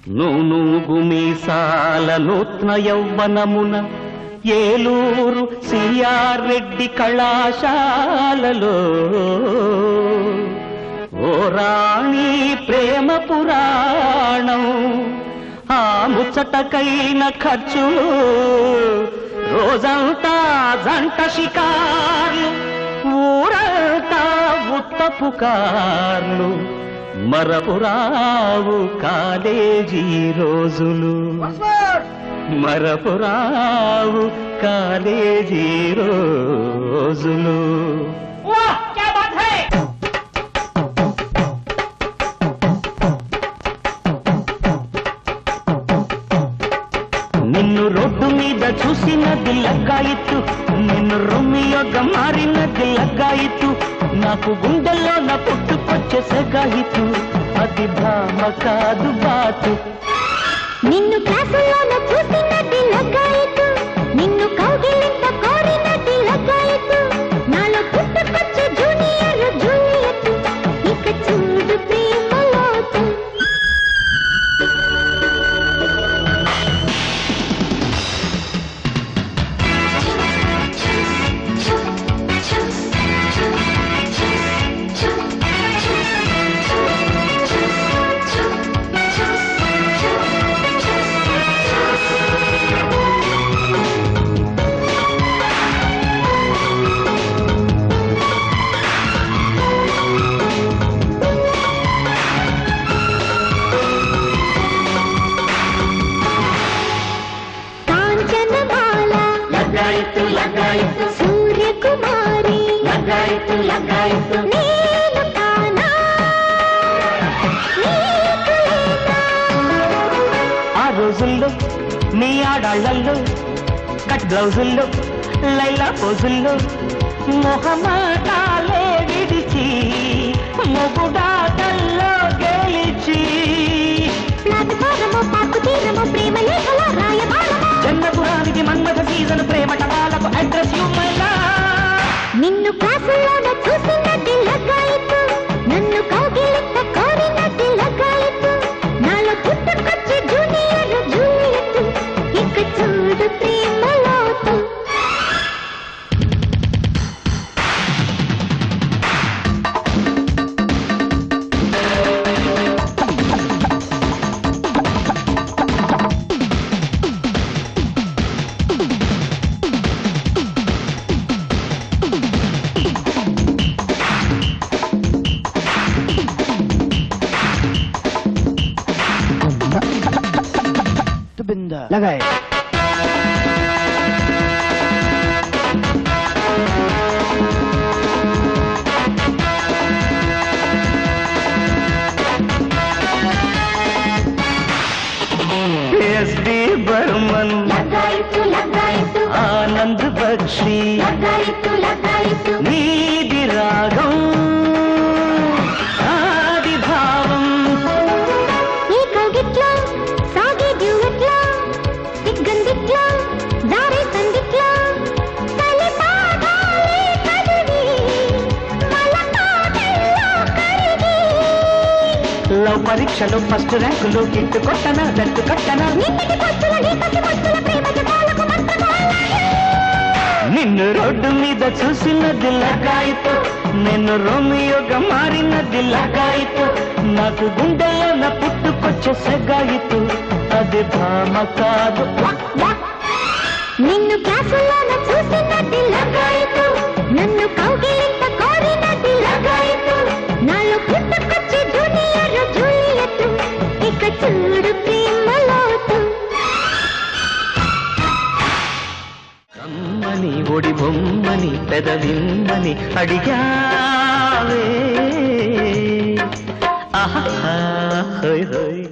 నూనూగు మీసాల నూత్న యౌవనమున Eluru CR Reddy కళాశాలలో ఓ రాణి ప్రేమ పురాణం ఆ ముచ్చటకైన ఖర్చులు రోజంతా జంట షికార్లు ఊరంతా ఉత్తపు కార్లు మరపురావు కాలేజీ రోజులు మరపురావు కాలేజీ రోజులు నిన్ను రోడ్డు మీద చూసినది లగ్గాయిత్తు నిన్ను రొమ్మియోగా మారినది లగ్గాయిత్తు నాకు గుండెల్లో నా పుట్టుకొచ్చే సగాయిత్తు అది భామ కాదు బాతు నిన్ను క్లాసులోన చూసినది లగ్గాయిత్తు నిన్ను కౌగిలింత కోరినది లగ్గాయిత్తు నాలో పుట్టుకొచ్చే జూనియర్ జూలియట్ ఇక చూడు ప్రేమలోతు సూర్యకుమారి నేను కానా ఆ రోజుల్లో నీ ఆడాళ్లలో కట్ బ్లౌజుల్లో లైలా పోజుల్లో మొహమాటాలే విడిచి మొగుడాటల్లో గెలిచి ప్లాట్ఫారము పాకు తీరము ప్రేమ లేఖల రాయబారము జన్మపురానికి మన్మథ సీజన్ ప్రేమ టపాలకు అడ్రస్ నిన్ను క్లాసులోన చూసినది లగ్గాయిత్తు నన్ను కౌగిలింత కోరినది లగ్గాయిత్తు నాలో పుట్టుకొచ్చే జూనియర్ జూలియట్ ఇక చూడు ప్రేమలోతు लगाए एसडी बर्मन आनंद बख्शी नीदि रागम आदि भावम గందిట్లా దారి సందిట్లా తలి పాదాలే కదివి మలపాటల్లో కరిగి లవ్ పరీక్షలో ఫస్ట్ ర్యాంకులో కిట్టు కొట్టనా దట్టు కట్టనా నిన్నటి పొత్తుల నీతటి పొత్తుల ప్రేమ జపాలకు మంత్రమాలే నిన్ను రోడ్డు మీద చూసినది లగ్గాయిత్తు నిన్ను రోమియోగా మారినది లగ్గాయిత్తు నాకు గుండెలో నా పుట్టుకొచ్చే సగాయిత్తు అది భామ కాదు నిన్ను క్లాసులోన చూసినది లగ్గాయిత్తు నన్ను కౌగిలింత కోరినది లగ్గాయిత్తు నాలో పుట్టుకొచ్చే జూనియర్ జూలియట్ ఇక చూడు ప్రేమలోతు కమ్మని ఒడి బొమ్మని పెదవిమ్మని అడిగావే ఆహా హోయ్ హోయ్